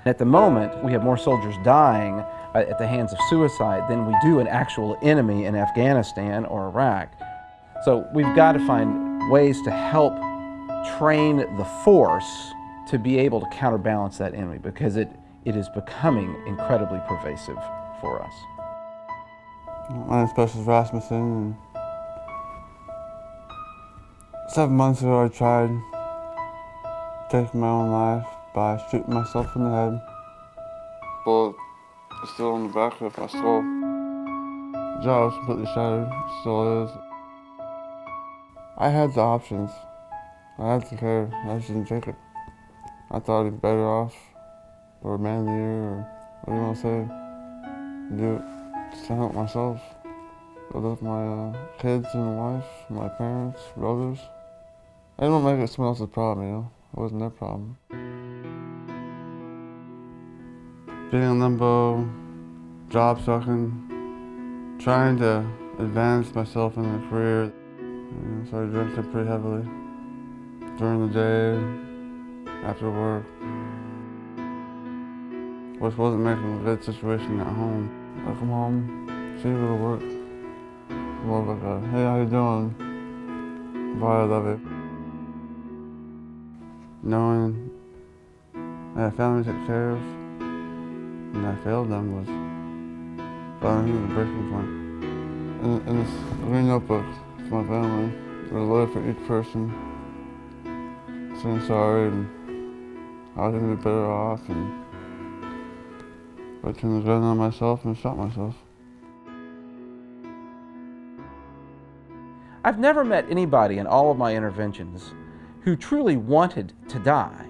At the moment, we have more soldiers dying at the hands of suicide than we do an actual enemy in Afghanistan or Iraq. So we've got to find ways to help train the force to be able to counterbalance that enemy, because it is becoming incredibly pervasive for us. My name's Specialist Rasmussen, and 7 months ago I tried taking my own life by shooting myself in the head. Bullet is still on the back of my skull. Jaw was completely shattered, still is. I had the options. I had the care, I just didn't take it. I thought I'd be better off, or manlier, or what do you want to say, do it just to help myself. Build up my kids and wife, my parents, brothers. I didn't want to make it someone else's problem, you know? It wasn't their problem. Being in limbo, job sucking, trying to advance myself in a career. So I drinking pretty heavily during the day, after work, which wasn't making a good situation at home. I come home, see her to work. More like a, hey, how you doing? Bye, I love you. Knowing I had family to take care of, and I failed them, was finally the breaking point. In this green notebook for my family, there's a letter for each person, saying sorry and how I was going to be better off, and I turned the gun on myself and shot myself. I've never met anybody in all of my interventions who truly wanted to die.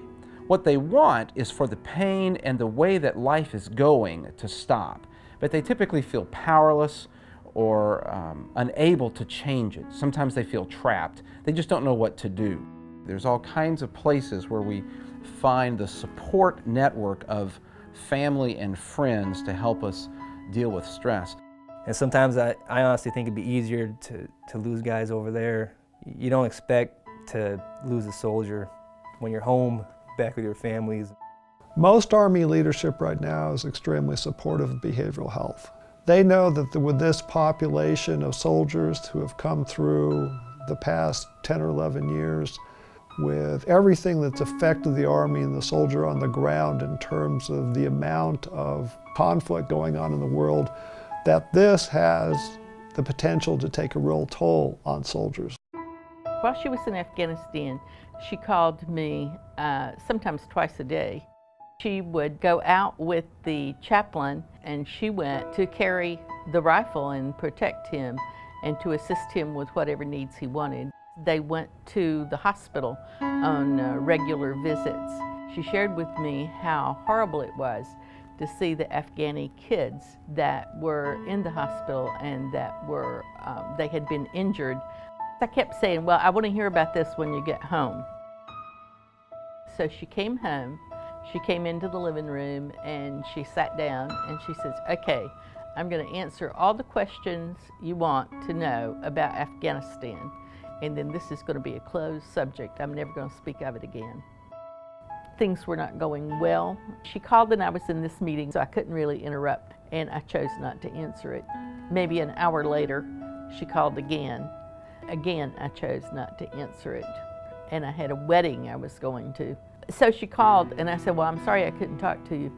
What they want is for the pain and the way that life is going to stop, but they typically feel powerless or unable to change it. Sometimes they feel trapped. They just don't know what to do. There's all kinds of places where we find the support network of family and friends to help us deal with stress. And sometimes I honestly think it'd be easier to lose guys over there. You don't expect to lose a soldier when you're home, back with your families. Most Army leadership right now is extremely supportive of behavioral health. They know that with this population of soldiers who have come through the past 10 or 11 years, with everything that's affected the Army and the soldier on the ground in terms of the amount of conflict going on in the world, that this has the potential to take a real toll on soldiers. While she was in Afghanistan, she called me sometimes twice a day. She would go out with the chaplain, and she went to carry the rifle and protect him and to assist him with whatever needs he wanted. They went to the hospital on regular visits. She shared with me how horrible it was to see the Afghani kids that were in the hospital and that were, they had been injured. I kept saying, well, I want to hear about this when you get home. So she came home, she came into the living room and she sat down and she says, okay, I'm going to answer all the questions you want to know about Afghanistan, and then this is going to be a closed subject. I'm never going to speak of it again. Things were not going well. She called and I was in this meeting, so I couldn't really interrupt, and I chose not to answer it. Maybe an hour later, she called again. Again, I chose not to answer it, and I had a wedding I was going to. So she called and I said, well, I'm sorry I couldn't talk to you.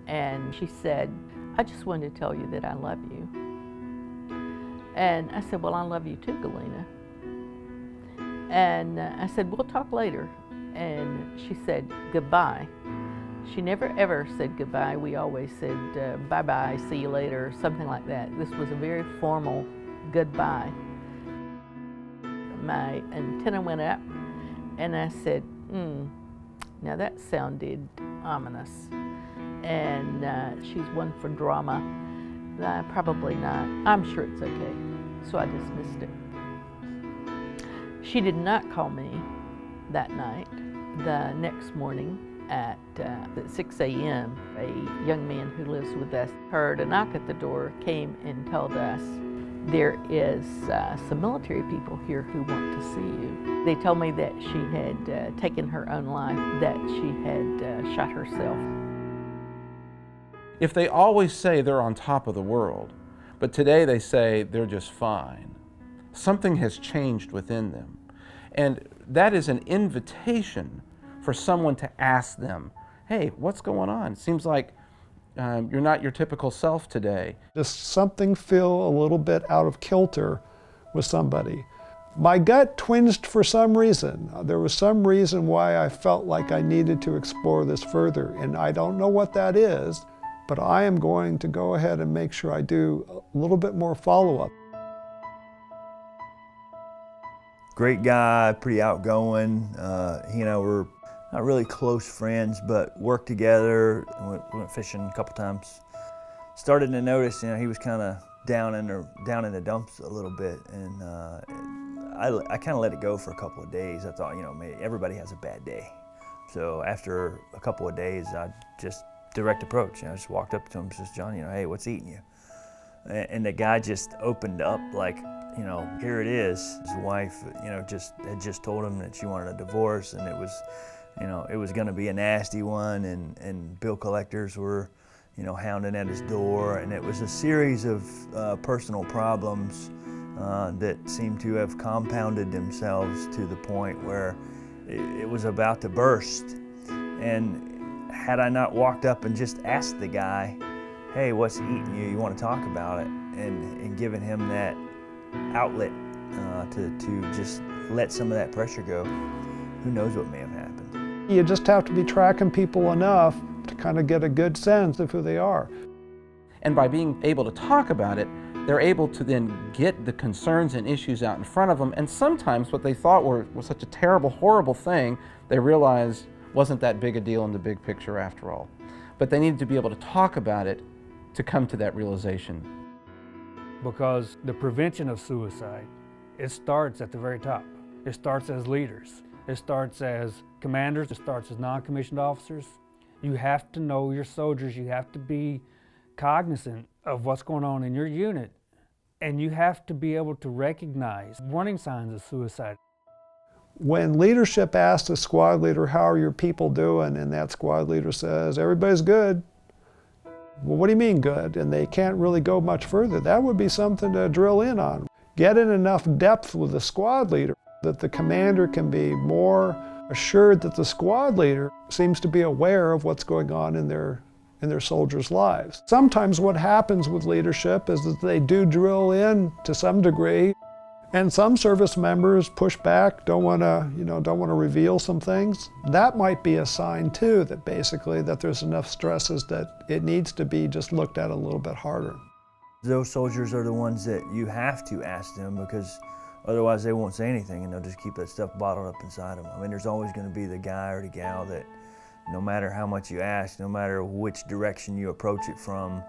And she said, I just wanted to tell you that I love you. And I said, well, I love you too, Galena. And I said, we'll talk later. And she said, goodbye. She never ever said goodbye. We always said bye-bye, see you later, something like that. This was a very formal goodbye. My antenna went up and I said, now that sounded ominous. And she's one for drama. Probably not. I'm sure it's okay. So I dismissed it. She did not call me that night. The next morning at 6 a.m., a young man who lives with us heard a knock at the door, came and told us, there is some military people here who want to see you. They told me that she had taken her own life, that she had shot herself. If they always say they're on top of the world, but today they say they're just fine, something has changed within them. And that is an invitation for someone to ask them, hey, what's going on? It seems like you're not your typical self today. Does something feel a little bit out of kilter with somebody? My gut twinged for some reason. There was some reason why I felt like I needed to explore this further, and I don't know what that is, but I am going to go ahead and make sure I do a little bit more follow-up. Great guy, pretty outgoing. He and I were not really close friends, but worked together. Went fishing a couple times. Started to notice, he was kind of down in the dumps a little bit, and I kind of let it go for a couple of days. I thought, maybe everybody has a bad day. So after a couple of days, I just direct approach. I just walked up to him and says, John, hey, what's eating you? And the guy just opened up like, here it is. His wife, had just told him that she wanted a divorce, and it was going to be a nasty one, and bill collectors were, hounding at his door, and it was a series of personal problems that seemed to have compounded themselves to the point where it was about to burst. And had I not walked up and just asked the guy, hey, what's eating you? You want to talk about it? And given him that outlet to just let some of that pressure go, who knows what may have happened. You just have to be tracking people enough to kind of get a good sense of who they are. And by being able to talk about it, they're able to then get the concerns and issues out in front of them, and sometimes what they thought was such a terrible, horrible thing, they realized wasn't that big a deal in the big picture after all. But they needed to be able to talk about it to come to that realization. Because the prevention of suicide, it starts at the very top. It starts as leaders. It starts as commanders. It starts as non-commissioned officers. You have to know your soldiers. You have to be cognizant of what's going on in your unit. And you have to be able to recognize warning signs of suicide. When leadership asks a squad leader, how are your people doing? And that squad leader says, everybody's good. Well, what do you mean good? And they can't really go much further. That would be something to drill in on. Get in enough depth with the squad leader that the commander can be more assured that the squad leader seems to be aware of what's going on in their soldiers' lives. Sometimes what happens with leadership is that they do drill in to some degree, and some service members push back, don't want to reveal some things. That might be a sign too that basically that there's enough stresses that it needs to be just looked at a little bit harder. Those soldiers are the ones that you have to ask them, because otherwise they won't say anything and they'll just keep that stuff bottled up inside them. I mean, there's always going to be the guy or the gal that no matter how much you ask, no matter which direction you approach it from,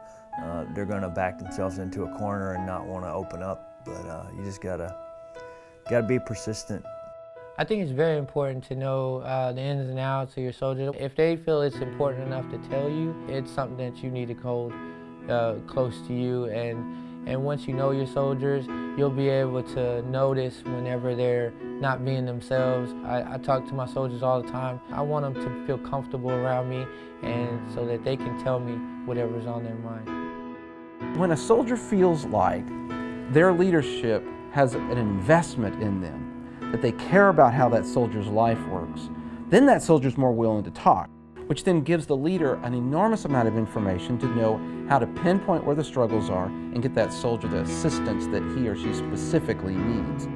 they're going to back themselves into a corner and not want to open up. But you just gotta be persistent. I think it's very important to know the ins and outs of your soldiers. If they feel it's important enough to tell you, it's something that you need to hold close to you. And once you know your soldiers, you'll be able to notice whenever they're not being themselves. I talk to my soldiers all the time. I want them to feel comfortable around me, and so that they can tell me whatever's on their mind. When a soldier feels like their leadership has an investment in them, that they care about how that soldier's life works, then that soldier's more willing to talk, which then gives the leader an enormous amount of information to know how to pinpoint where the struggles are and get that soldier the assistance that he or she specifically needs.